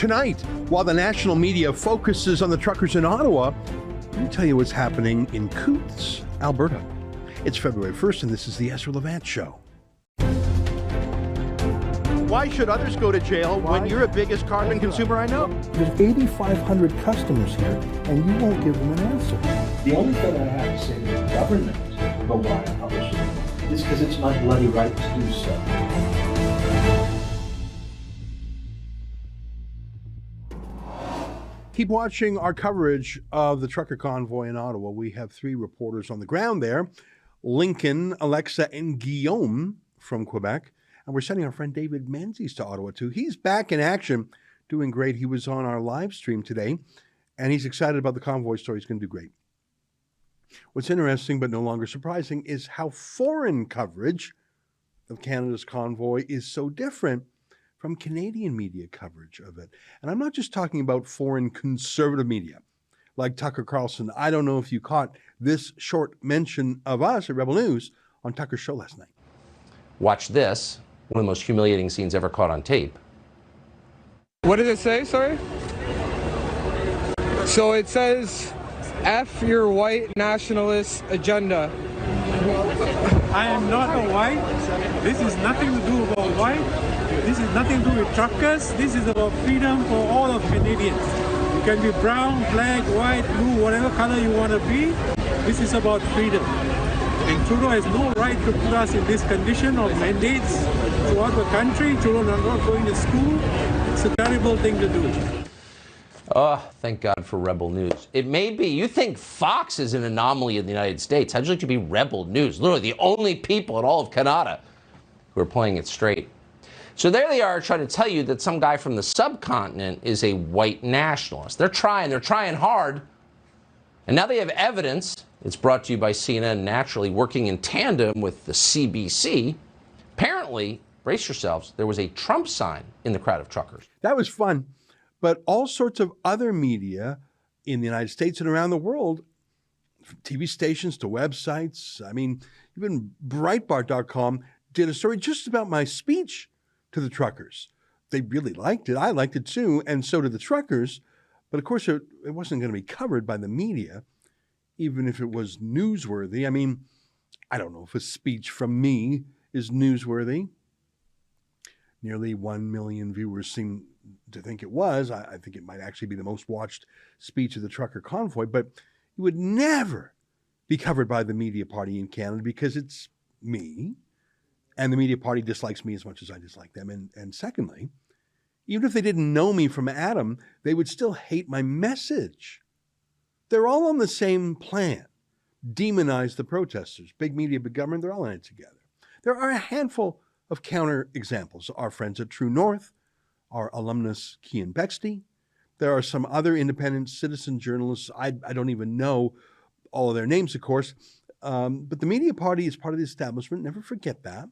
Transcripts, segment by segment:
Tonight, while the national media focuses on the truckers in Ottawa, let me tell you what's happening in Coutts, Alberta. It's February 1st, and this is the Ezra Levant Show. Why should others go to jail when you're the biggest carbon consumer I know? There's 8,500 customers here, and you won't give them an answer. The only thing I have to say to the government about why I publish it is because it's my bloody right to do so. Keep watching our coverage of the trucker convoy in Ottawa. We have 3 reporters on the ground there, Lincoln, Alexa, and Guillaume from Quebec. And we're sending our friend David Menzies to Ottawa, too. He's back in action, doing great. He was on our live stream today, and he's excited about the convoy story. He's going to do great. What's interesting, but no longer surprising, is how foreign coverage of Canada's convoy is so different from Canadian media coverage of it. And I'm not just talking about foreign conservative media, like Tucker Carlson. I don't know if you caught this short mention of us at Rebel News on Tucker's show last night. Watch this, one of the most humiliating scenes ever caught on tape. What does it say, sorry? So it says, F your white nationalist agenda. I am not a white. This is nothing to do about white. This is nothing to do with truckers. This is about freedom for all of Canadians. You can be brown, black, white, blue, whatever color you want to be. This is about freedom. And Trudeau has no right to put us in this condition of mandates throughout the country. Children are not going to school. It's a terrible thing to do. Oh, thank God for Rebel News. It may be, you think Fox is an anomaly in the United States. How'd you like to be Rebel News? Literally the only people in all of Canada who are playing it straight. So there they are trying to tell you that some guy from the subcontinent is a white nationalist. They're trying hard. And now they have evidence. It's brought to you by CNN, naturally working in tandem with the CBC. Apparently, brace yourselves, there was a Trump sign in the crowd of truckers. That was fun. But all sorts of other media in the United States and around the world, from TV stations to websites, I mean, even Breitbart.com did a story just about my speech to the truckers. They really liked it. I liked it too, and so did the truckers. But of course, it wasn't going to be covered by the media, even if it was newsworthy. I mean, I don't know if a speech from me is newsworthy. Nearly 1 million viewers seem to think it was. I think it might actually be the most watched speech of the trucker convoy, but it would never be covered by the media party in Canada because it's me, and the media party dislikes me as much as I dislike them. And secondly, even if they didn't know me from Adam, they would still hate my message. They're all on the same plan. Demonize the protesters. Big media, big government, they're all in it together. There are a handful of counter examples. Our friends at True North, our alumnus Kian Simone. There are some other independent citizen journalists. I don't even know all of their names, of course. But the media party is part of the establishment. Never forget that.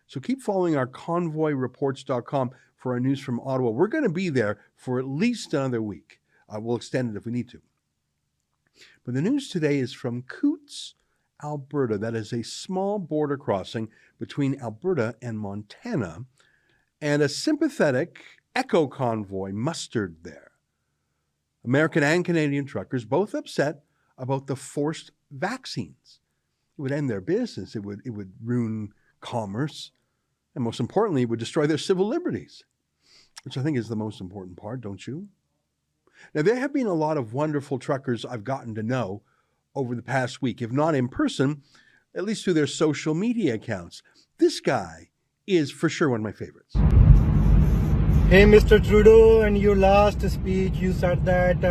So keep following our convoyreports.com for our news from Ottawa. We're going to be there for at least another week. We'll extend it if we need to. But the news today is from Coutts, Alberta. That is a small border crossing between Alberta and Montana. And a sympathetic echo convoy mustered there. American and Canadian truckers both upset about the forced vaccines. It would end their business. It would ruin commerce. And most importantly, it would destroy their civil liberties, which I think is the most important part, don't you? Now, there have been a lot of wonderful truckers I've gotten to know over the past week, if not in person, at least through their social media accounts. This guy is for sure one of my favorites. Hey, Mr. Trudeau, in your last speech, you said that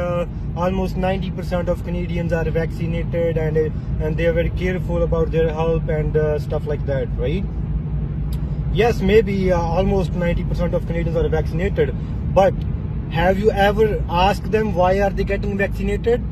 almost 90% of Canadians are vaccinated and they are very careful about their health and stuff like that, right? Yes, maybe almost 90% of Canadians are vaccinated, but have you ever asked them why are they getting vaccinated?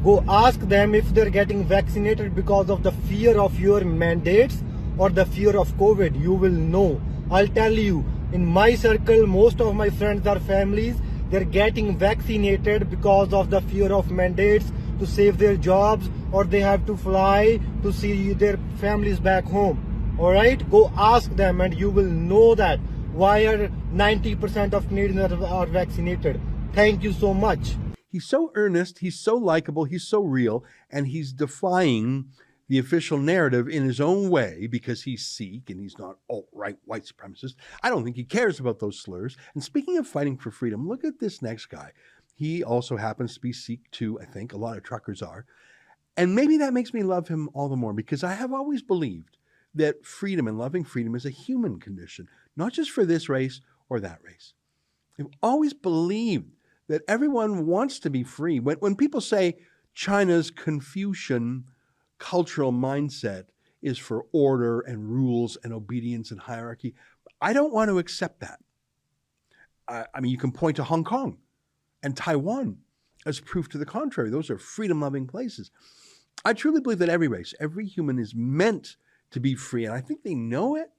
Go ask them if they're getting vaccinated because of the fear of your mandates or the fear of COVID. You will know. I'll tell you, in my circle, most of my friends are families. They're getting vaccinated because of the fear of mandates to save their jobs, or they have to fly to see their families back home. All right, go ask them and you will know that why are 90% of Canadians are vaccinated? Thank you so much. He's so earnest, he's so likable, he's so real, and he's defying the official narrative in his own way because he's Sikh and he's not alt-right white supremacist. I don't think he cares about those slurs. And speaking of fighting for freedom, look at this next guy. He also happens to be Sikh too, I think. A lot of truckers are. And maybe that makes me love him all the more because I have always believed that freedom and loving freedom is a human condition, not just for this race or that race. I've always believed that everyone wants to be free. When people say China's Confucian cultural mindset is for order and rules and obedience and hierarchy, I don't want to accept that. I mean, you can point to Hong Kong and Taiwan as proof to the contrary. Those are freedom-loving places. I truly believe that every race, every human is meant to be free, and I think they know it.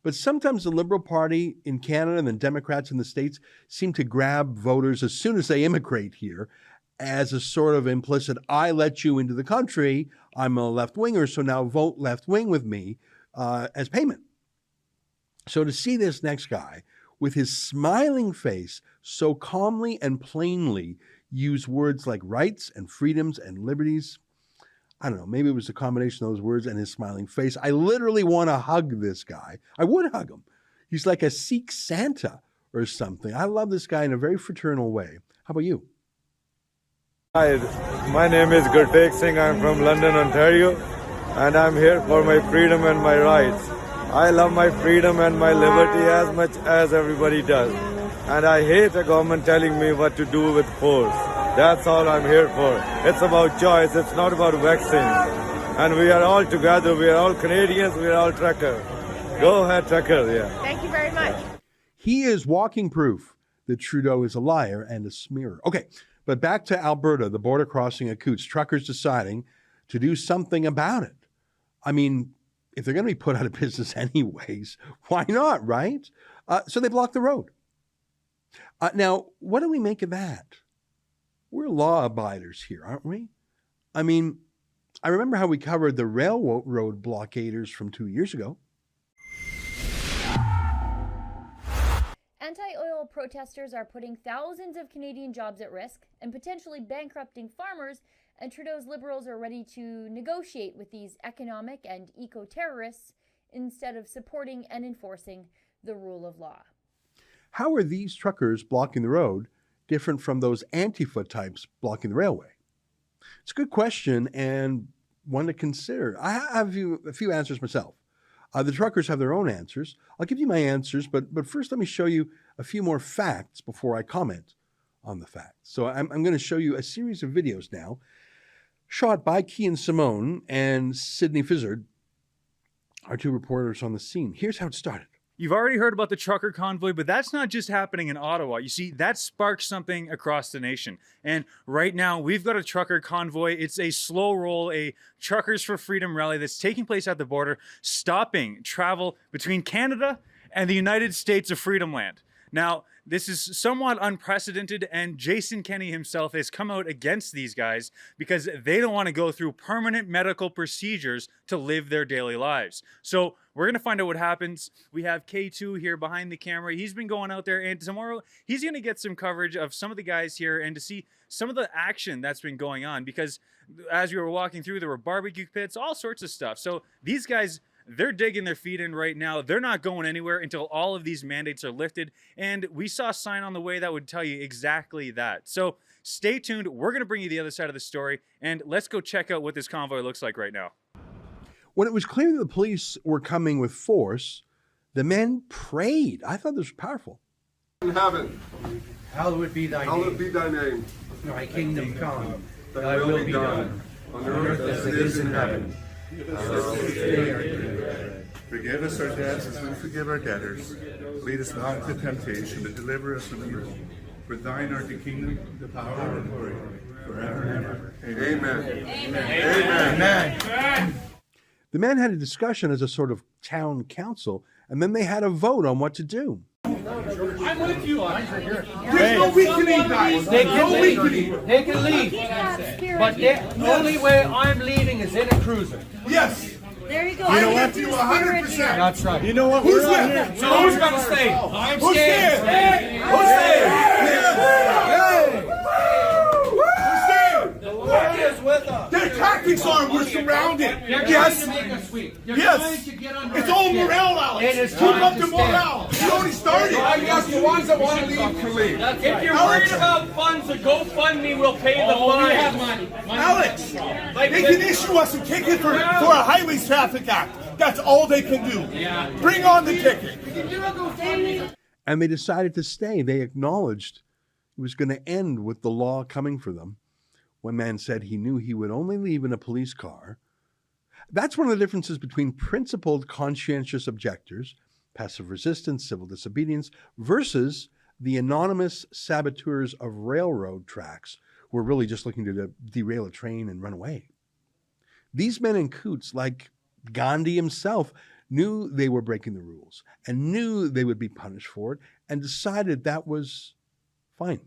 But sometimes the Liberal Party in Canada and the Democrats in the States seem to grab voters as soon as they immigrate here as a sort of implicit, I let you into the country, I'm a left-winger, so now vote left-wing with me as payment. So to see this next guy with his smiling face so calmly and plainly use words like rights and freedoms and liberties, I don't know, maybe it was a combination of those words and his smiling face. I literally want to hug this guy. I would hug him. He's like a Sikh Santa or something. I love this guy in a very fraternal way. How about you? Hi, my name is Gurtek Singh. I'm from London, Ontario, and I'm here for my freedom and my rights. I love my freedom and my liberty as much as everybody does. And I hate a government telling me what to do with force. That's all I'm here for. It's about choice. It's not about vaccines. And we are all together. We are all Canadians. We are all truckers. Go ahead, trucker. Yeah. Thank you very much. He is walking proof that Trudeau is a liar and a smearer. Okay, but back to Alberta, the border crossing at Coutts. Truckers deciding to do something about it. I mean, if they're going to be put out of business anyways, why not, right? So they blocked the road. Now, what do we make of that? We're law abiders here, aren't we? I mean, I remember how we covered the railroad blockaders from 2 years ago. Anti-oil protesters are putting thousands of Canadian jobs at risk and potentially bankrupting farmers, and Trudeau's Liberals are ready to negotiate with these economic and eco-terrorists instead of supporting and enforcing the rule of law. How are these truckers blocking the road different from those Antifa types blocking the railway? It's a good question and one to consider. I have a few answers myself. The truckers have their own answers. I'll give you my answers, but first let me show you a few more facts before I comment on the facts. So I'm going to show you a series of videos now shot by Kian Simone and Sydney Fizzard, our two reporters on the scene. Here's how it started. You've already heard about the trucker convoy, but that's not just happening in Ottawa. You see, that sparked something across the nation. And right now, we've got a trucker convoy. It's a slow roll, a Truckers for Freedom rally that's taking place at the border, stopping travel between Canada and the United States of Freedom Land. Now, this is somewhat unprecedented, and Jason Kenney himself has come out against these guys because they don't want to go through permanent medical procedures to live their daily lives. So we're going to find out what happens. We have K2 here behind the camera. He's been going out there, and tomorrow he's going to get some coverage of some of the guys here and to see some of the action that's been going on, because as we were walking through, there were barbecue pits, all sorts of stuff. So these guys, they're digging their feet in right now. They're not going anywhere until all of these mandates are lifted. And we saw a sign on the way that would tell you exactly that. So stay tuned. We're going to bring you the other side of the story. And let's go check out what this convoy looks like right now. When it was clear that the police were coming with force, the men prayed. I thought this was powerful. In heaven, Hallowed be thy hallowed name. be thy name. Thy kingdom come. Thy will be done, on earth as it is in heaven. Forgive us our debts as we forgive our debtors. Lead us not into temptation, but deliver us from evil. For thine art the kingdom, the power, and the glory, forever and ever. Amen. Amen. Amen. The men had a discussion as a sort of town council, and then they had a vote on what to do. I'm with you. There's no weakening, guys. They can leave. But the only way I'm leaving is in a cruiser. Yes. There you go. You know I'm what? with you 100%. That's right. You know what? Who's We're with out him? here. So who's gonna stay? I'm Who's scared. staying? Who's What is with us? Their tactics are we're surrounded. They're Yes. trying to make us weak. They're Yes. trying to get under It's our all skin. morale, Alex. It is Keep time up to the stand. morale. You already started. I guess the ones that want to leave can leave. If you're worried about funds, the GoFundMe will pay the fine. We have money. Alex, they can issue us a ticket for a Highways Traffic Act. That's all they can do. Yeah. Bring on the ticket. And they decided to stay. They acknowledged it was going to end with the law coming for them. One man said he knew he would only leave in a police car. That's one of the differences between principled, conscientious objectors, passive resistance, civil disobedience, versus the anonymous saboteurs of railroad tracks who were really just looking to derail a train and run away. These men in Coutts, like Gandhi himself, knew they were breaking the rules and knew they would be punished for it and decided that was fine.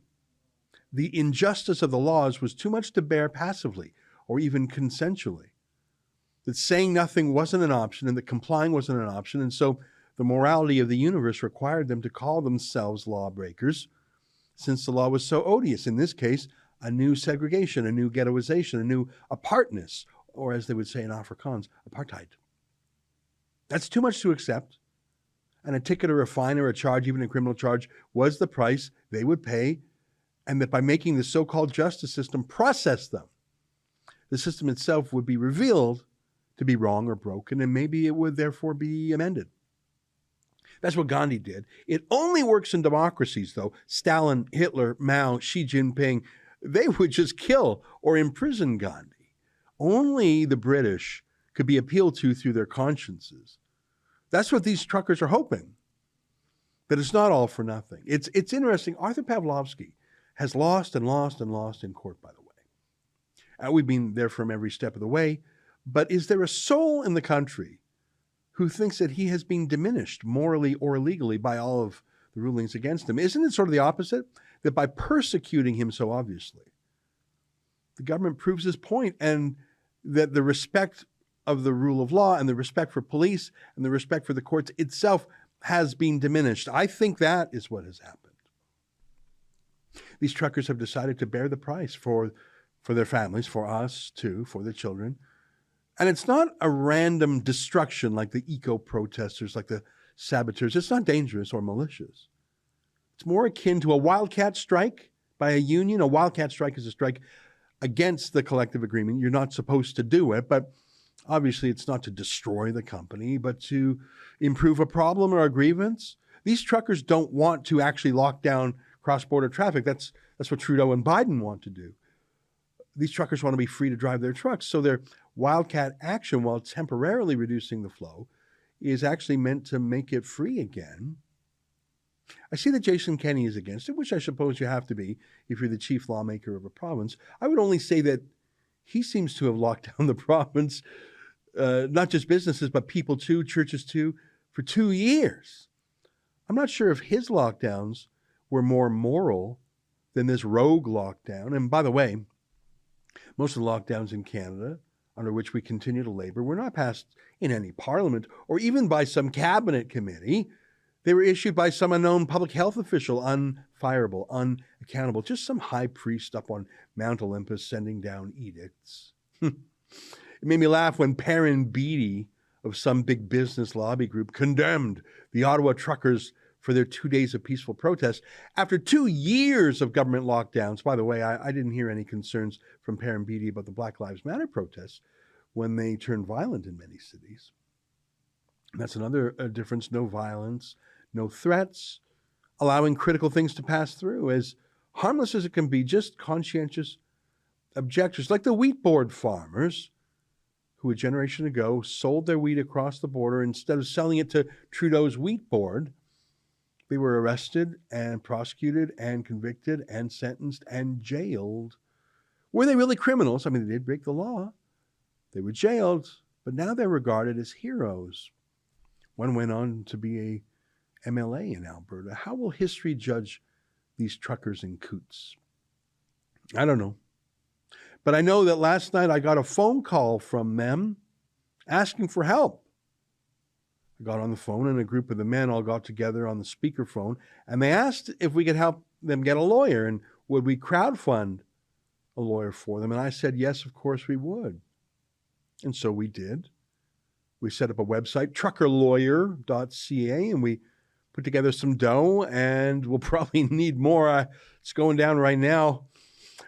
The injustice of the laws was too much to bear passively or even consensually. That saying nothing wasn't an option and that complying wasn't an option. And so the morality of the universe required them to call themselves lawbreakers, since the law was so odious. In this case, a new segregation, a new ghettoization, a new apartness, or as they would say in Afrikaans, apartheid. That's too much to accept. And a ticket or a fine or a charge, even a criminal charge, was the price they would pay, and that by making the so-called justice system process them, the system itself would be revealed to be wrong or broken, and maybe it would therefore be amended. That's what Gandhi did. It only works in democracies, though. Stalin, Hitler, Mao, Xi Jinping, they would just kill or imprison Gandhi. Only the British could be appealed to through their consciences. That's what these truckers are hoping. But it's not all for nothing. It's interesting. Arthur Pavlovsky has lost and lost and lost in court, by the way. We've been there from every step of the way. But is there a soul in the country who thinks that he has been diminished morally or legally by all of the rulings against him? Isn't it sort of the opposite? That by persecuting him so obviously, the government proves his point, and that the respect of the rule of law and the respect for police and the respect for the courts itself has been diminished. I think that is what has happened. These truckers have decided to bear the price for their families, for us too, for their children. And it's not a random destruction like the eco-protesters, like the saboteurs. It's not dangerous or malicious. It's more akin to a wildcat strike by a union. A wildcat strike is a strike against the collective agreement. You're not supposed to do it, but obviously it's not to destroy the company, but to improve a problem or a grievance. These truckers don't want to actually lock down cross-border traffic. That's what Trudeau and Biden want to do. These truckers want to be free to drive their trucks. So their wildcat action, while temporarily reducing the flow, is actually meant to make it free again. I see that Jason Kenney is against it, which I suppose you have to be if you're the chief lawmaker of a province. I would only say that he seems to have locked down the province, not just businesses, but people too, churches too, for 2 years. I'm not sure if his lockdowns were more moral than this rogue lockdown. And by the way, most of the lockdowns in Canada, under which we continue to labor, were not passed in any parliament or even by some cabinet committee. They were issued by some unknown public health official, unfireable, unaccountable, just some high priest up on Mount Olympus sending down edicts. It made me laugh when Perrin Beatty of some big business lobby group condemned the Ottawa truckers for their 2 days of peaceful protest after 2 years of government lockdowns. By the way, I didn't hear any concerns from Perrin Beatty about the Black Lives Matter protests when they turned violent in many cities. And that's another difference. No violence, no threats, allowing critical things to pass through, as harmless as it can be, just conscientious objectors, like the wheat board farmers who a generation ago sold their wheat across the border. Instead of selling it to Trudeau's wheat board, they were arrested and prosecuted and convicted and sentenced and jailed. Were they really criminals? I mean, they did break the law. They were jailed, but now they're regarded as heroes. One went on to be a MLA in Alberta. How will history judge these truckers in Coutts? I don't know. But I know that last night I got a phone call from them asking for help. I got on the phone, and a group of the men all got together on the speakerphone, and they asked if we could help them get a lawyer, and would we crowdfund a lawyer for them. And I said, yes, of course we would. And so we did. We set up a website, truckerlawyer.ca, and we put together some dough, and we'll probably need more. It's going down right now.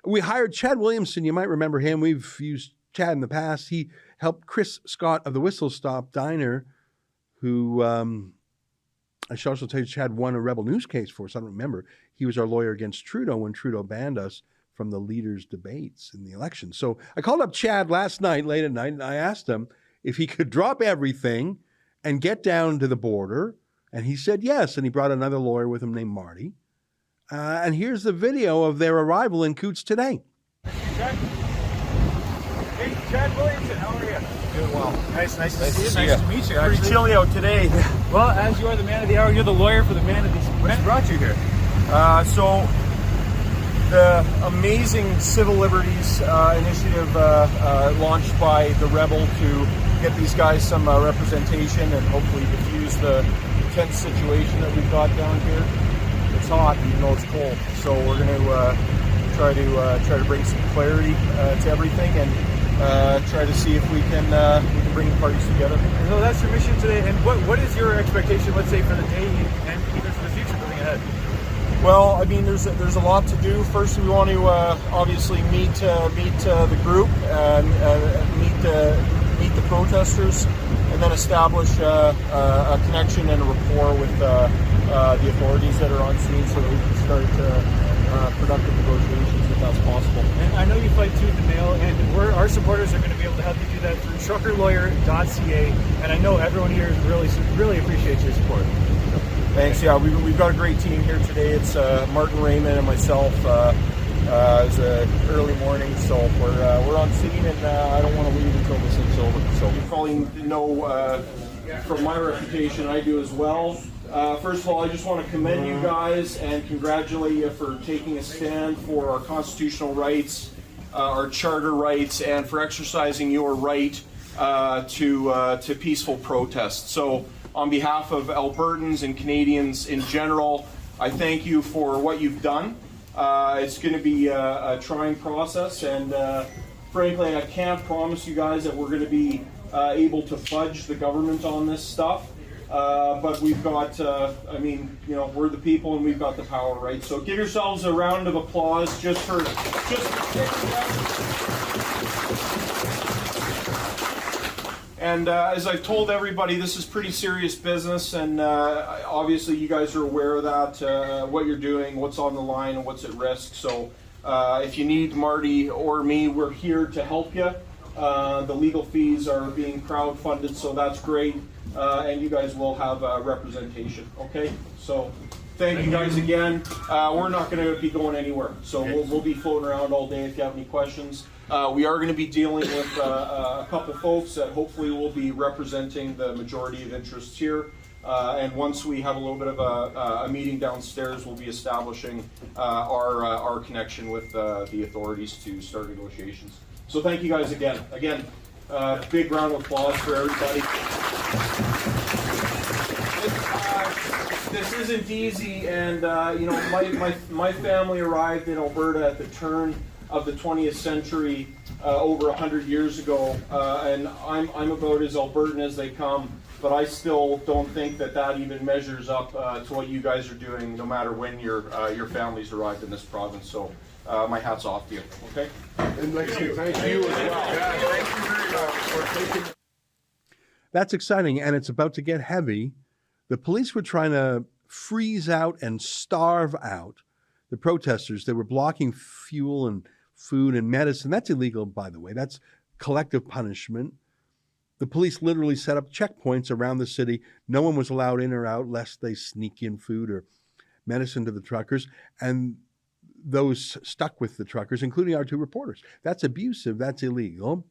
We hired Chad Williamson. You might remember him. We've used Chad in the past. He helped Chris Scott of the Whistle Stop Diner, who I should also tell you Chad won a Rebel News case for us. I don't remember. He was our lawyer against Trudeau when Trudeau banned us from the leaders' debates in the election. So I called up Chad last night, late at night, and I asked him if he could drop everything and get down to the border. And he said yes, and he brought another lawyer with him named Marty. And here's the video of their arrival in Coutts today. Chad? Hey, Chad Williamson, how are you? Doing well. Nice to see you. Nice to meet you. Pretty chilly out today. Well, as you are the man of the hour, you're the lawyer for the man of the hour. What brought you here? So, the amazing civil liberties initiative launched by the Rebel to get these guys some representation and hopefully diffuse the tense situation that we've got down here. It's hot, even though it's cold. So we're going to try to bring some clarity to everything and try to see if we can bring the parties together. So that's your mission today. And what is your expectation, let's say, for the day and even for the future moving ahead? Well, I mean, there's a lot to do. First, we want to obviously meet the group and meet the protesters, and then establish a connection and a rapport with the authorities that are on scene, so that we can start productive negotiations if that's possible. And I know you fight tooth and nail, and our supporters are going to be able to help you do that through truckerlawyer.ca. And I know everyone here really appreciates your support. Thanks. Yeah, we've got a great team here today. It's Martin Raymond and myself. It's early morning, so we're on scene, and I don't want to leave until this is over. So you probably know from my reputation, I do as well. First of all, I just want to commend you guys and congratulate you for taking a stand for our constitutional rights, our charter rights, and for exercising your right to peaceful protest. So on behalf of Albertans and Canadians in general, I thank you for what you've done. It's going to be a trying process, and frankly, I can't promise you guys that we're going to be able to fudge the government on this stuff. But we've got, I mean, you know, we're the people and we've got the power, right? So give yourselves a round of applause just for And as I've told everybody, this is pretty serious business, and obviously you guys are aware of that, what you're doing, what's on the line, and what's at risk. So if you need Marty or me, we're here to help you. The legal fees are being crowdfunded, so that's great, and you guys will have representation, okay? So thank you guys again. We're not going to be going anywhere, so we'll be floating around all day if you have any questions. We are going to be dealing with a couple folks that hopefully will be representing the majority of interests here. And once we have a little bit of a meeting downstairs, we'll be establishing our connection with the authorities to start negotiations. So thank you guys again. Again, big round of applause for everybody. This isn't easy, and you know, my family arrived in Alberta at the turn of the 20th century, over 100 years ago, and I'm about as Albertan as they come, but I still don't think that even measures up to what you guys are doing, no matter when your families arrived in this province. So my hat's off to you. Okay. And thank you as well. Yeah, thank you very much for taking. That's exciting, and it's about to get heavy. The police were trying to freeze out and starve out the protesters. They were blocking fuel and food and medicine. That's illegal, by the way. That's collective punishment. The police literally set up checkpoints around the city. No one was allowed in or out lest they sneak in food or medicine to the truckers. And those stuck with the truckers, including our two reporters. That's abusive. That's illegal.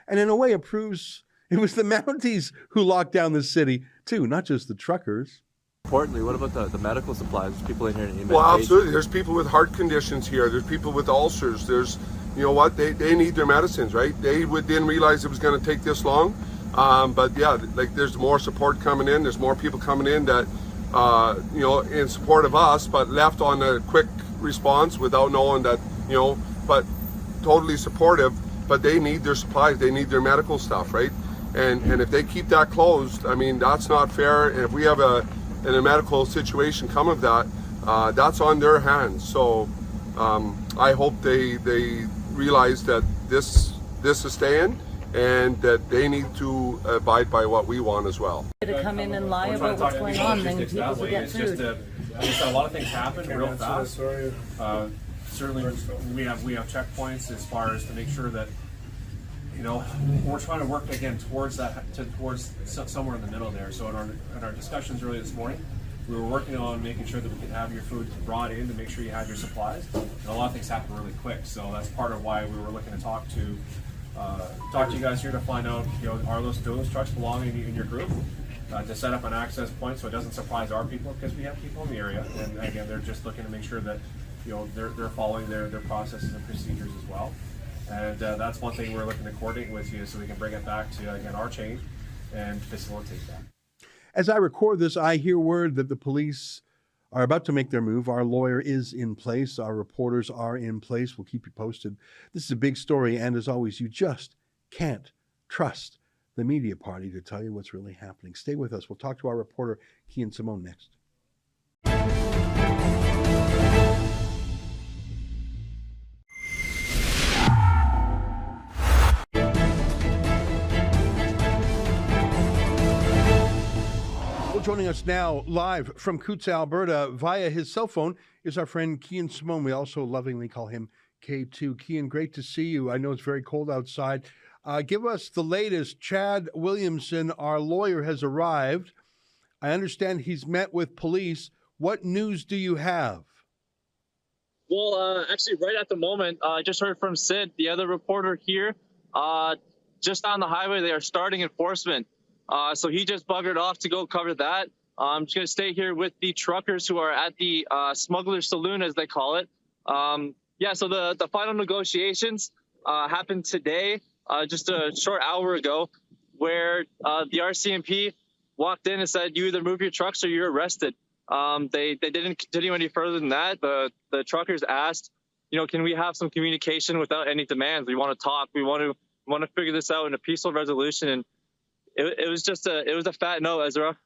And in a way, it proves it was the Mounties who locked down the city, too, not just the truckers. Importantly, what about the medical supplies? There's people in here in Well, absolutely. There's people with heart conditions here. There's people with ulcers. There's, you know what, they need their medicines, right? They didn't realize it was going to take this long. But yeah, like there's more support coming in. There's more people coming in that, you know, in support of us, but left on a quick response without knowing that, you know, but totally supportive. But they need their supplies. They need their medical stuff, right? And if they keep that closed, I mean, that's not fair. And if we have a medical situation come of that, that's on their hands. So I hope they realize that this is staying, and that they need to abide by what we want as well. To come in and lie about what's going on, then people will get food. Just a lot of things happen real fast. Certainly, we have checkpoints as far as to make sure that, you know, we're trying to work again towards that, towards somewhere in the middle there. So in our discussions earlier this morning, we were working on making sure that we could have your food brought in to make sure you had your supplies. And a lot of things happen really quick, so that's part of why we were looking to talk to you guys here to find out, you know, are those trucks belonging in your group, to set up an access point so it doesn't surprise our people, because we have people in the area, and again, they're just looking to make sure that, you know, they're following their processes and procedures as well. And that's one thing we're looking to coordinate with you so we can bring it back to, again, our chain and facilitate that. As I record this, I hear word that the police are about to make their move. Our lawyer is in place. Our reporters are in place. We'll keep you posted. This is a big story, and as always, you just can't trust the media party to tell you what's really happening. Stay with us. We'll talk to our reporter, Kian Simone, next. Joining us now live from Coutts, Alberta, via his cell phone is our friend Kian Simone. We also lovingly call him K2. Kian, great to see you. I know it's very cold outside. Give us the latest. Chad Williamson, our lawyer, has arrived. I understand he's met with police. What news do you have? Well, actually, right at the moment, I just heard from Sid, the other reporter here. Just on the highway, they are starting enforcement. So he just buggered off to go cover that. I'm just going to stay here with the truckers who are at the smuggler saloon, as they call it. Yeah, so the final negotiations happened today, just a short hour ago, where the RCMP walked in and said, you either move your trucks or you're arrested. They didn't continue any further than that. The truckers asked, you know, can we have some communication without any demands? We want to talk. We want to figure this out in a peaceful resolution. And it was a fat no, Ezra.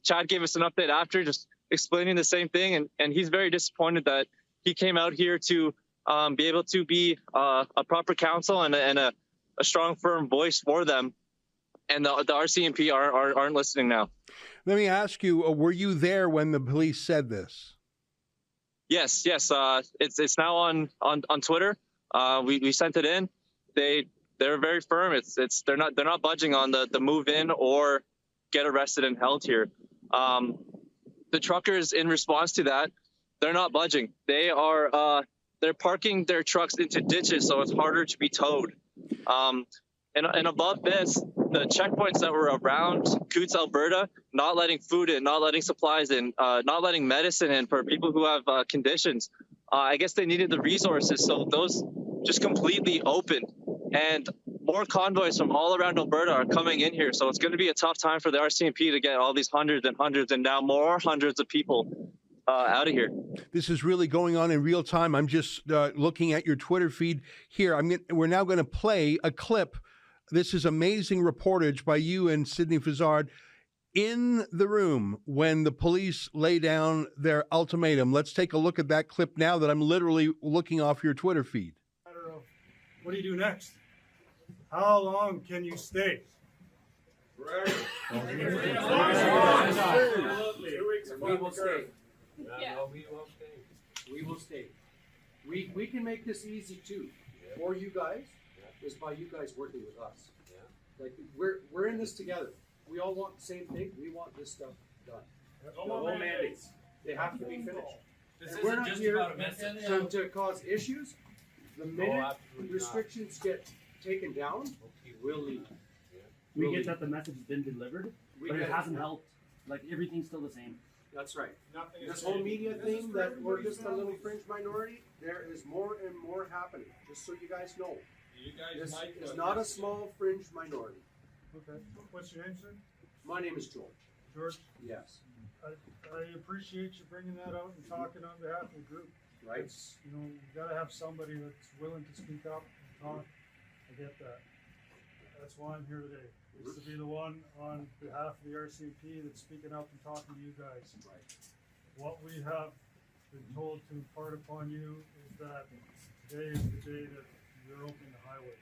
Chad gave us an update after, just explaining the same thing, and he's very disappointed that he came out here to be able to be a proper counsel and a strong, firm voice for them. And the RCMP aren't listening now. Let me ask you: were you there when the police said this? Yes. It's now on Twitter. We sent it in. They're very firm. They're not budging on the move in or get arrested and held here. The truckers, in response to that, they're not budging. They're parking their trucks into ditches, so it's harder to be towed. And above this, the checkpoints that were around Coutts, Alberta, not letting food in, not letting supplies in, not letting medicine in for people who have conditions. I guess they needed the resources, so those just completely open. And more convoys from all around Alberta are coming in here. So it's going to be a tough time for the RCMP to get all these hundreds and now more hundreds of people out of here. This is really going on in real time. I'm just looking at your Twitter feed here. We're now going to play a clip. This is amazing reportage by you and Sydney Fizzard in the room when the police lay down their ultimatum. Let's take a look at that clip now that I'm literally looking off your Twitter feed. What do you do next? How long can you stay? Forever. We will stay. We will stay. We can make this easy too. For you guys, is by you guys working with us. Like we're in this together. We all want the same thing. We want this stuff done. No more mandates. They have to be finished. This and isn't we're not just here about a message. to cause issues. The minute restrictions get taken down, we'll leave. We get that the message has been delivered, but it hasn't helped. Like everything's still the same. That's right. This whole media thing that we're just a little fringe minority, there is more and more happening. Just so you guys know, this is not a small fringe minority. Okay. What's your name, sir? My name is George. George? Yes. I appreciate you bringing that out and talking on behalf of the group. Right. It's, you know, you gotta have somebody that's willing to speak up and talk. I get that. That's why I'm here today. Is to be the one on behalf of the RCMP that's speaking up and talking to you guys. Right. What we have been told to impart upon you is that today is the day that you're opening the highway.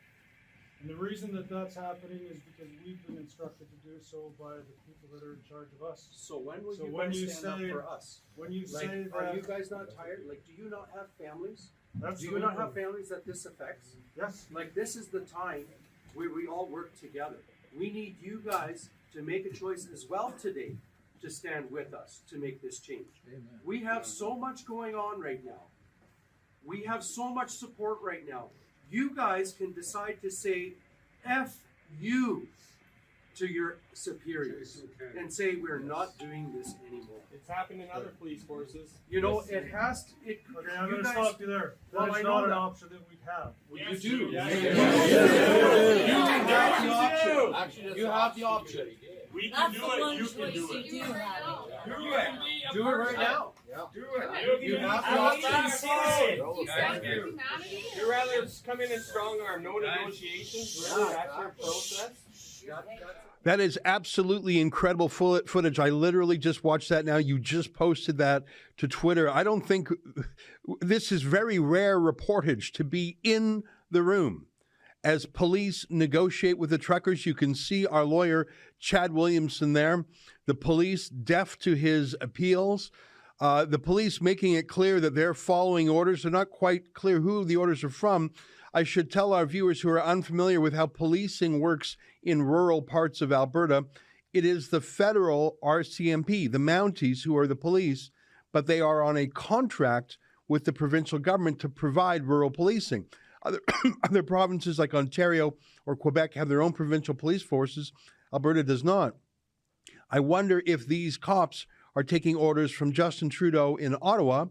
And the reason that that's happening is because we've been instructed to do so by the people that are in charge of us. So when will So you when guys you stand say- up for us? When you Like, say are that, you guys not tired? Like, do you not have families? Absolutely. Do you not have families that this affects? Yes. Like, this is the time where we all work together. We need you guys to make a choice as well today to stand with us to make this change. Amen. We have so much going on right now. We have so much support right now. You guys can decide to say F you to your superiors and say we're not doing this anymore. It's happened in other police forces. You know, it has to. Okay, I'm you going to guys- stop you there. Well, That I is know not an that. option that we have. You do. You Yes. have the option. Actually, You have the option. We That's the one choice you do have. Do it right now. Do it. You have the option. You'd rather come in and strong arm, no negotiations. Really, that's your process. That is absolutely incredible footage. I literally just watched that now. You just posted that to Twitter. I don't think this is very rare reportage to be in the room as police negotiate with the truckers. You can see our lawyer, Chad Williamson, there. The police deaf to his appeals. The police making it clear that they're following orders. They're not quite clear who the orders are from. I should tell our viewers who are unfamiliar with how policing works in rural parts of Alberta, it is the federal RCMP, the Mounties, who are the police, but they are on a contract with the provincial government to provide rural policing. Other provinces like Ontario or Quebec have their own provincial police forces. Alberta does not. I wonder if these cops are taking orders from Justin Trudeau in Ottawa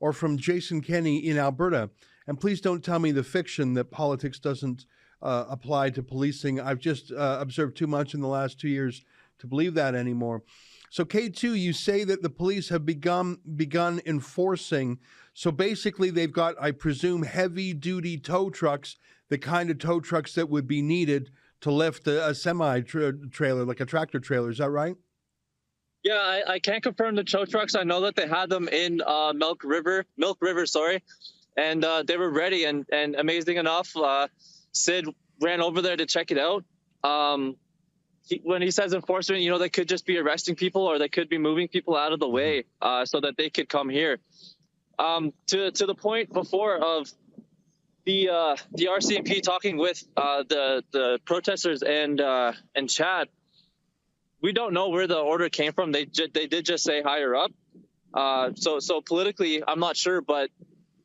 or from Jason Kenney in Alberta. And please don't tell me the fiction that politics doesn't apply to policing. I've just observed too much in the last 2 years to believe that anymore. So K2, you say that the police have begun enforcing. So basically they've got, I presume, heavy-duty tow trucks, the kind of tow trucks that would be needed to lift a semi-trailer, like a tractor trailer. Is that right? Yeah, I can't confirm the tow trucks. I know that they had them in Milk River, and they were ready. And amazing enough, Sid ran over there to check it out. When he says enforcement, you know, they could just be arresting people or they could be moving people out of the way so that they could come here. To the point before of the RCMP talking with the protesters and Chad. We don't know where the order came from. They did just say higher up. So politically, I'm not sure, but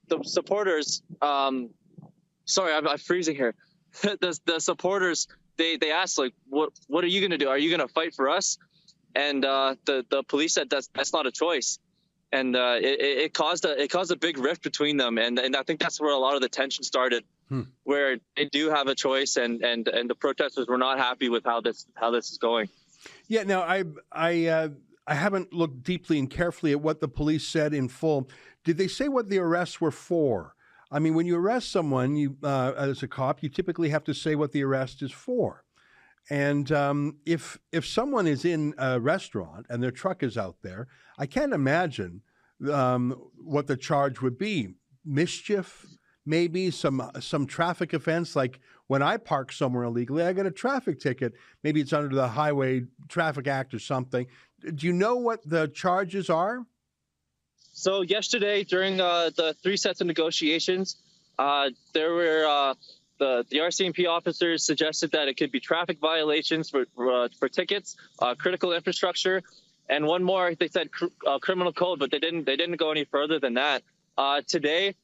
the supporters. Sorry, I'm freezing here. the supporters they asked, like, what are you going to do? Are you going to fight for us? And the police said that's not a choice. And it caused a big rift between them. And I think that's where a lot of the tension started. Where they do have a choice, and the protesters were not happy with how this is going. Yeah, now I haven't looked deeply and carefully at what the police said in full. Did they say what the arrests were for? I mean, when you arrest someone, you as a cop, you typically have to say what the arrest is for. And if someone is in a restaurant and their truck is out there, I can't imagine what the charge would be. Mischief, maybe some traffic offense, like when I park somewhere illegally, I get a traffic ticket. Maybe it's under the Highway Traffic Act or something. Do you know what the charges are? So yesterday, during the 3 sets of negotiations, there were the RCMP officers suggested that it could be traffic violations for tickets, critical infrastructure, and one more. They said criminal code, but they didn't go any further than that. Today,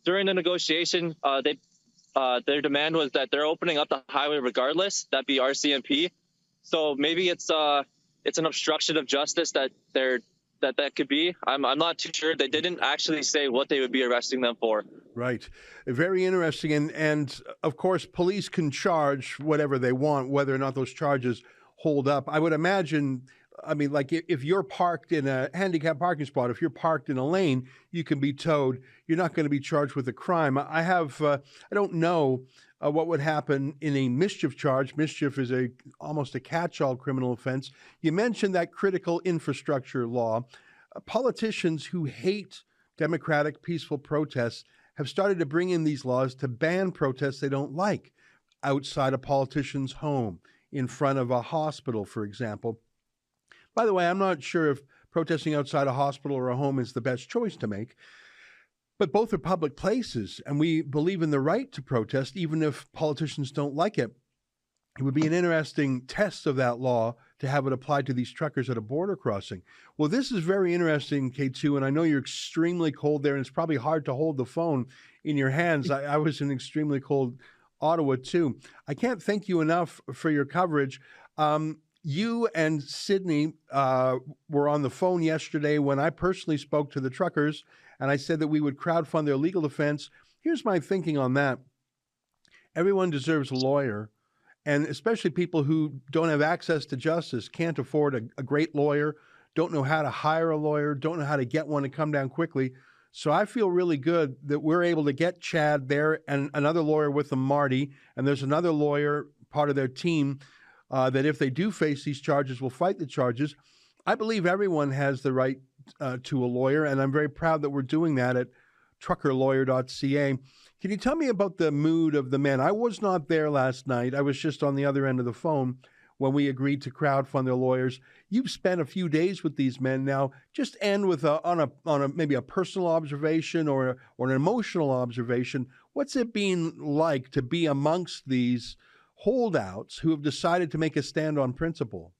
during the negotiation, their demand was that they're opening up the highway regardless. That'd be RCMP. So maybe it's an obstruction of justice that that could be. I'm not too sure. They didn't actually say what they would be arresting them for. Right. Very interesting. And of course, police can charge whatever they want, whether or not those charges hold up. I would imagine, I mean, like if you're parked in a handicapped parking spot, if you're parked in a lane, you can be towed. You're not going to be charged with a crime. I don't know what would happen in a mischief charge. Mischief is almost a catch-all criminal offense. You mentioned that critical infrastructure law. Politicians who hate democratic, peaceful protests have started to bring in these laws to ban protests they don't like outside a politician's home, in front of a hospital, for example. By the way, I'm not sure if protesting outside a hospital or a home is the best choice to make, but both are public places, and we believe in the right to protest, even if politicians don't like it. It would be an interesting test of that law to have it applied to these truckers at a border crossing. Well, this is very interesting, K2, and I know you're extremely cold there, and it's probably hard to hold the phone in your hands. I was in extremely cold Ottawa, too. I can't thank you enough for your coverage. You and Sydney were on the phone yesterday when I personally spoke to the truckers, and I said that we would crowdfund their legal defense. Here's my thinking on that. Everyone deserves a lawyer, and especially people who don't have access to justice, can't afford a great lawyer, don't know how to hire a lawyer, don't know how to get one to come down quickly. So I feel really good that we're able to get Chad there and another lawyer with them, Marty, and there's another lawyer, part of their team, that if they do face these charges, will fight the charges. I believe everyone has the right to a lawyer, and I'm very proud that we're doing that at truckerlawyer.ca. Can you tell me about the mood of the men? I was not there last night. I was just on the other end of the phone when we agreed to crowdfund their lawyers. You've spent a few days with these men now. Just end with maybe a personal observation or an emotional observation. What's it been like to be amongst these holdouts who have decided to make a stand on principle?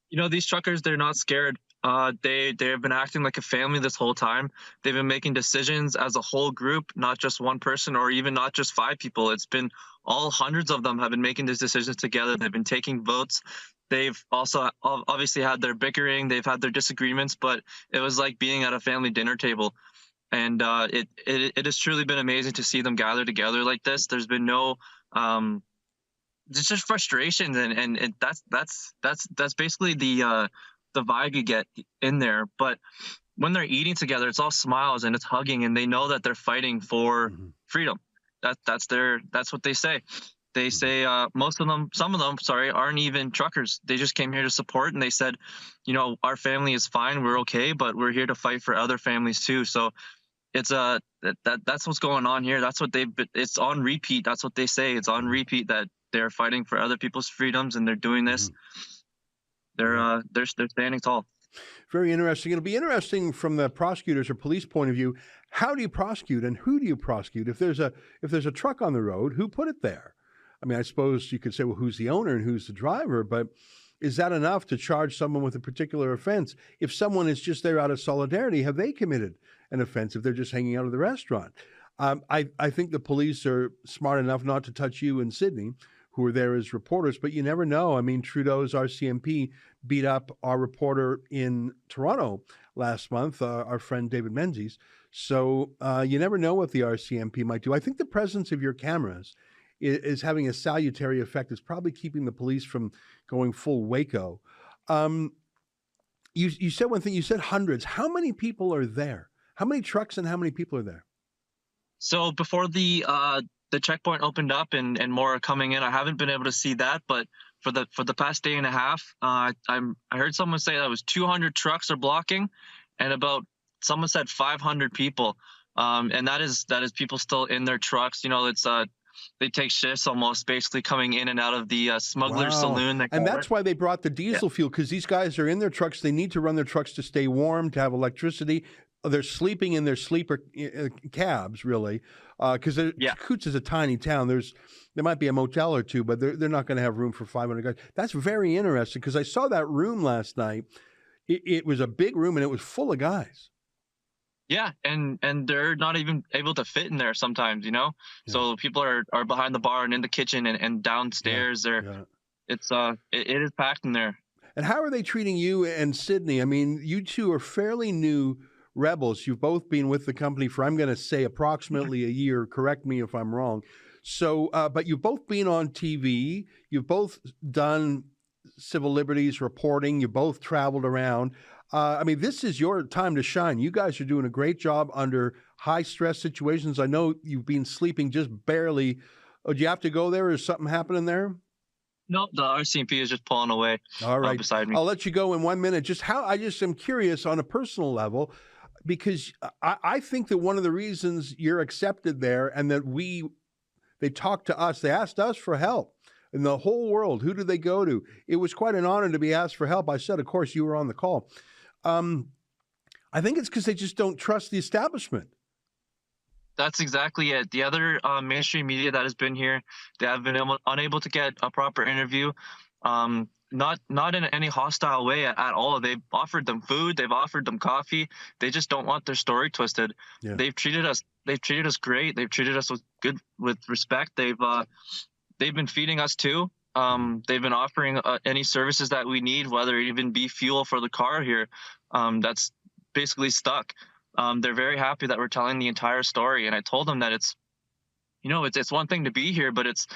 You know, these truckers, they're not scared. They have been acting like a family this whole time. They've been making decisions as a whole group, not just one person or even not just 5 people. It's been all hundreds of them have been making these decisions together. They've been taking votes. They've also obviously had their bickering. They've had their disagreements, but it was like being at a family dinner table. And it has truly been amazing to see them gather together like this. There's been no it's just frustration, and that's basically the vibe you get in there. But when they're eating together, it's all smiles and it's hugging, and they know that they're fighting for freedom. That's what they say. They say some of them, aren't even truckers. They just came here to support, and they said, you know, our family is fine, we're okay, but we're here to fight for other families too. So it's that's what's going on here. That's what it's on repeat. That's what they say. It's on repeat that they're fighting for other people's freedoms, and they're doing this. They're standing tall. Very interesting. It'll be interesting from the prosecutors or police point of view. How do you prosecute, and who do you prosecute? If there's a truck on the road, who put it there? I mean, I suppose you could say, well, who's the owner and who's the driver? But is that enough to charge someone with a particular offense? If someone is just there out of solidarity, have they committed an offense if they're just hanging out of the restaurant? I think the police are smart enough not to touch you and Sydney, who are there as reporters, but you never know. I mean, Trudeau's RCMP beat up our reporter in Toronto last month, our friend David Menzies. So you never know what the RCMP might do. I think the presence of your cameras is having a salutary effect. It's probably keeping the police from going full Waco. You said one thing, you said hundreds. How many people are there? How many trucks and how many people are there? So before the checkpoint opened up and more are coming in, I haven't been able to see that, but for the past day and a half, I heard someone say that it was 200 trucks are blocking, and someone said 500 people, and that is people still in their trucks. You know, it's they take shifts almost, basically coming in and out of the smuggler's saloon. And that's why they brought the diesel fuel, because these guys are in their trucks. They need to run their trucks to stay warm, to have electricity. They're sleeping in their sleeper cabs, really, because Coutts is a tiny town. There might be a motel or two, but they're not going to have room for 500 guys. That's very interesting, because I saw that room last night. It was a big room, and it was full of guys. Yeah, and they're not even able to fit in there sometimes, you know? Yeah. So people are behind the bar and in the kitchen and downstairs. It is packed in there. And how are they treating you and Sydney? I mean, you two are fairly new rebels. You've both been with the company for, I'm going to say, approximately a year. Correct me if I'm wrong. So, but you've both been on TV. You've both done civil liberties reporting. You both traveled around. I mean, this is your time to shine. You guys are doing a great job under high stress situations. I know you've been sleeping just barely. Oh, do you have to go there? Is something happening there? Nope, the RCMP is just pulling away. All right. Beside me. I'll let you go in 1 minute. I just am curious on a personal level, because I think that one of the reasons you're accepted there and that they talked to us, they asked us for help. In the whole world, who did they go to? It was quite an honor to be asked for help. I said, of course, you were on the call. I think it's because they just don't trust the establishment. That's exactly it. The other mainstream media that has been here, they have been unable to get a proper interview. Not in any hostile way at all. They've offered them food. They've offered them coffee. They just don't want their story twisted. Yeah. They've treated us great. They've treated us with respect. They've been feeding us too. They've been offering any services that we need, whether it even be fuel for the car here. That's basically stuck. They're very happy that we're telling the entire story. And I told them that it's one thing to be here, but it's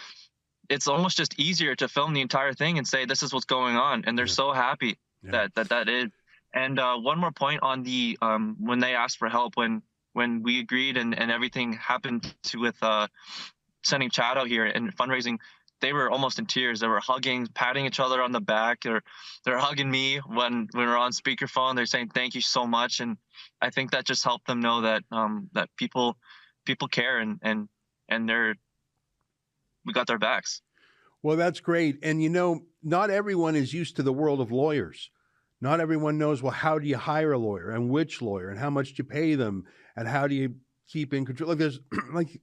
almost just easier to film the entire thing and say, this is what's going on. And they're so happy that is. And one more point on the, when they asked for help, when we agreed and everything happened with sending Chad out here and fundraising, they were almost in tears. They were hugging, patting each other on the back, or they're hugging me when we're on speakerphone. They're saying, thank you so much. And I think that just helped them know that, that people care and we got their backs. Well, that's great. And not everyone is used to the world of lawyers. Not everyone knows, well, how do you hire a lawyer and which lawyer and how much do you pay them and how do you keep in control?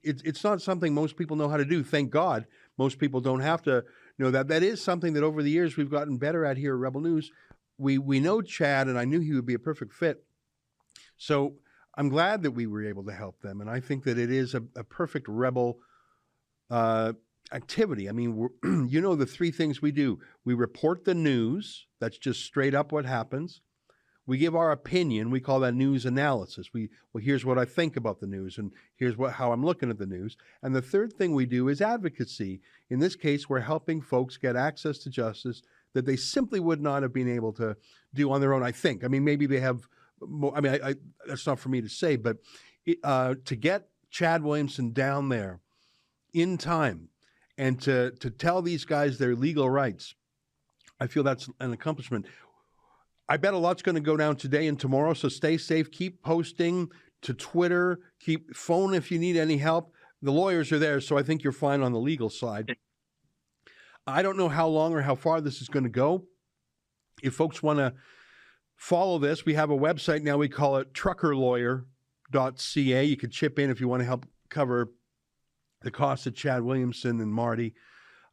It's not something most people know how to do. Thank God most people don't have to know that. That is something that over the years we've gotten better at here at Rebel News. We know Chad, and I knew he would be a perfect fit. So I'm glad that we were able to help them. And I think that it is a perfect Rebel activity. I mean, the three things we do. We report the news. That's just straight up what happens. We give our opinion. We call that news analysis. Here's what I think about the news, and here's how I'm looking at the news. And the third thing we do is advocacy. In this case, we're helping folks get access to justice that they simply would not have been able to do on their own, I think. I mean, maybe they have more. I mean, that's not for me to say, but to get Chad Williamson down there in time and to tell these guys their legal rights, I feel that's an accomplishment. I bet a lot's going to go down today and tomorrow, so stay safe. Keep posting to Twitter. Keep phone if you need any help. The lawyers are there, so I think you're fine on the legal side. I don't know how long or how far this is going to go. If folks want to follow this, we have a website now. We call it truckerlawyer.ca. You can chip in if you want to help cover the cost of Chad Williamson and Marty.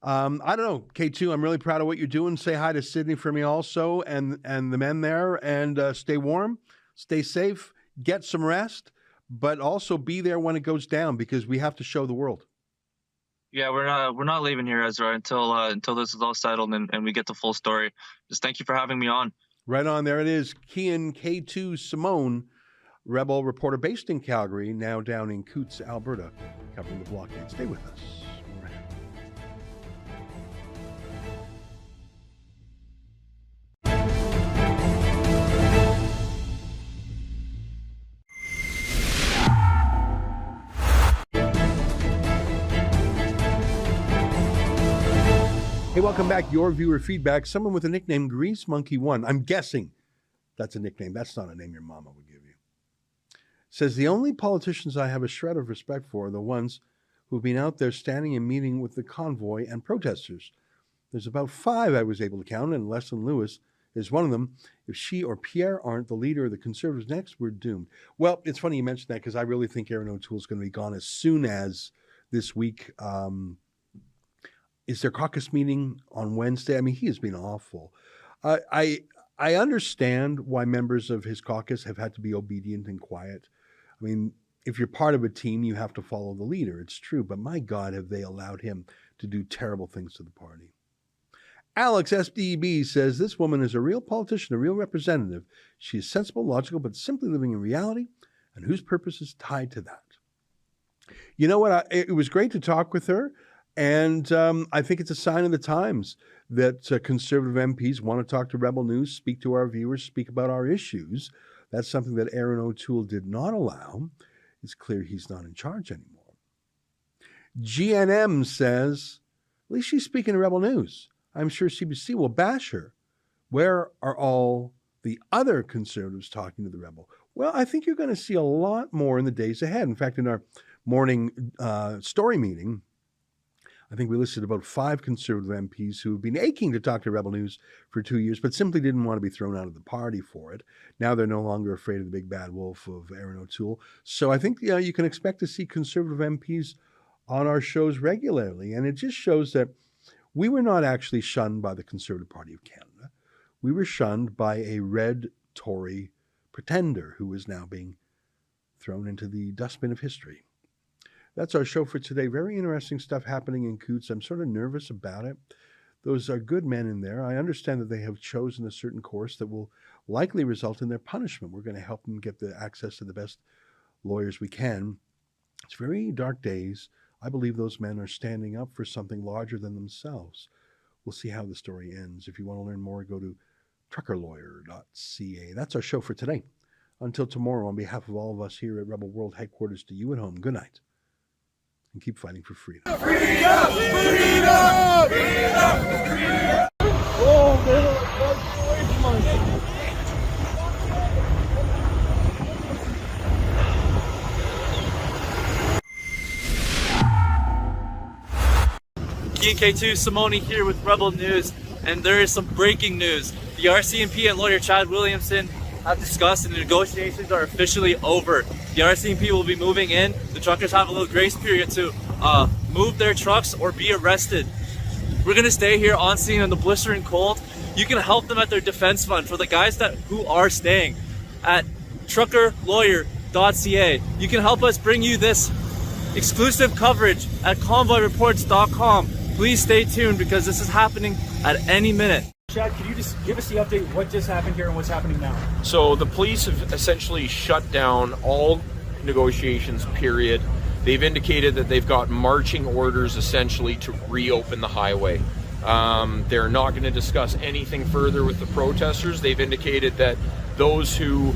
I don't know, K2, I'm really proud of what you're doing. Say hi to Sydney for me also and the men there, and stay warm, stay safe, get some rest, but also be there when it goes down because we have to show the world. Yeah, we're not leaving here, Ezra, until this is all settled and we get the full story. Just thank you for having me on. Right on. There it is. Kian K2 Simone, Rebel reporter based in Calgary, now down in Coutts, Alberta, covering the blockade. Stay with us. Hey, welcome back. Your viewer feedback. Someone with a nickname, Grease Monkey 1. I'm guessing that's a nickname. That's not a name your mama would give you. Says, the only politicians I have a shred of respect for are the ones who've been out there standing and meeting with the convoy and protesters. There's about 5 I was able to count, and Leslyn Lewis is one of them. If she or Pierre aren't the leader of the Conservatives next, we're doomed. Well, it's funny you mentioned that because I really think Aaron O'Toole's going to be gone as soon as this week. Is their caucus meeting on Wednesday? I mean, he has been awful. I understand why members of his caucus have had to be obedient and quiet. I mean, if you're part of a team, you have to follow the leader. It's true. But my God, have they allowed him to do terrible things to the party. Alex SDB says, this woman is a real politician, a real representative. She is sensible, logical, but simply living in reality, and whose purpose is tied to that. You know what? It was great to talk with her, and I think it's a sign of the times that conservative MPs want to talk to Rebel News, speak to our viewers, speak about our issues. That's something that Aaron O'Toole did not allow. It's clear he's not in charge anymore. GNM says, at least she's speaking to Rebel News. I'm sure CBC will bash her. Where are all the other conservatives talking to the Rebel? Well, I think you're going to see a lot more in the days ahead. In fact, in our morning story meeting, I think we listed about 5 conservative MPs who have been aching to talk to Rebel News for 2 years, but simply didn't want to be thrown out of the party for it. Now they're no longer afraid of the big bad wolf of Aaron O'Toole. So I think you can expect to see conservative MPs on our shows regularly. And it just shows that we were not actually shunned by the Conservative Party of Canada. We were shunned by a red Tory pretender who is now being thrown into the dustbin of history. That's our show for today. Very interesting stuff happening in Coutts. I'm sort of nervous about it. Those are good men in there. I understand that they have chosen a certain course that will likely result in their punishment. We're going to help them get the access to the best lawyers we can. It's very dark days. I believe those men are standing up for something larger than themselves. We'll see how the story ends. If you want to learn more, go to truckerlawyer.ca. That's our show for today. Until tomorrow, on behalf of all of us here at Rebel World Headquarters, to you at home, good night. And keep fighting for freedom. Freedom! Freedom! Freedom! Freedom! Oh, man, away from us. Kian Simone here with Rebel News, and there is some breaking news. The RCMP and lawyer Chad Williamson have discussed, and the negotiations are officially over. The RCMP will be moving in. The truckers have a little grace period to move their trucks or be arrested. We're gonna stay here on scene in the blistering cold. You can help them at their defense fund for the guys who are staying at truckerlawyer.ca. You can help us bring you this exclusive coverage at convoyreports.com. Please stay tuned because this is happening at any minute. Chad, can you just give us the update what just happened here and what's happening now? So the police have essentially shut down all negotiations, period. They've indicated that they've got marching orders essentially to reopen the highway. They're not going to discuss anything further with the protesters. They've indicated that those who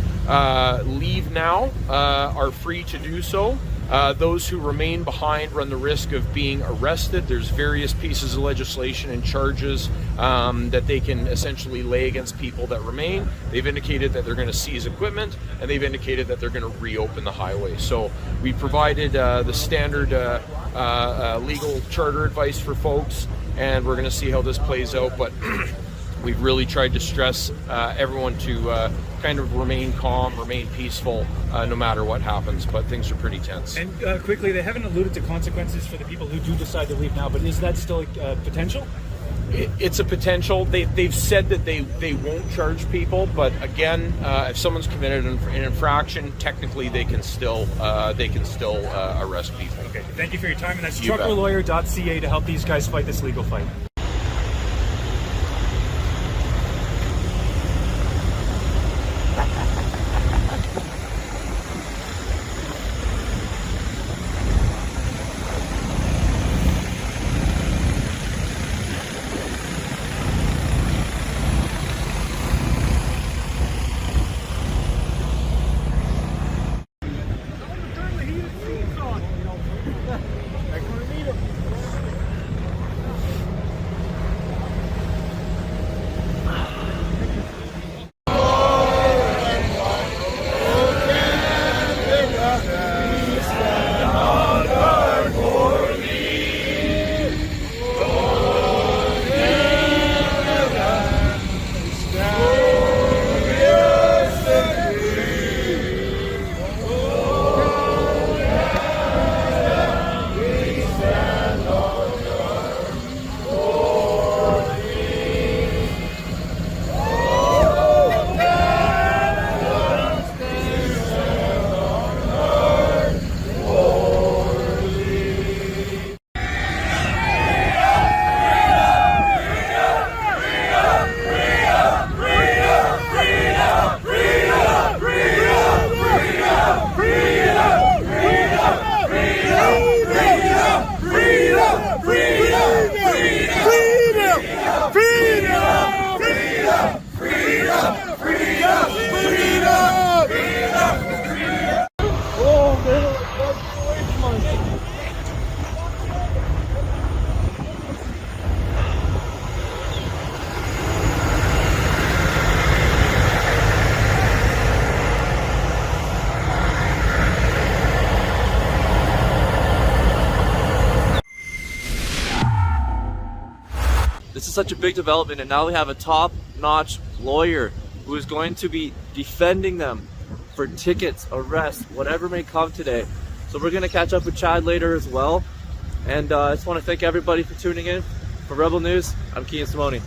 leave now are free to do so. Those who remain behind run the risk of being arrested. There's various pieces of legislation and charges that they can essentially lay against people that remain. They've indicated that they're going to seize equipment, and they've indicated that they're going to reopen the highway. So we provided the standard legal charter advice for folks, and we're going to see how this plays out. But we've really tried to stress everyone to kind of remain calm, remain peaceful, no matter what happens, but things are pretty tense. And quickly, they haven't alluded to consequences for the people who do decide to leave now, but is that still a potential? It's a potential. They've said that they won't charge people, but again, if someone's committed an infraction, technically they can still arrest people. Okay, thank you for your time, and that's truckerlawyer.ca to help these guys fight this legal fight. This is such a big development, and now we have a top-notch lawyer who is going to be defending them for tickets, arrests, whatever may come today. So we're going to catch up with Chad later as well. And I just want to thank everybody for tuning in. For Rebel News, I'm Kian Simone.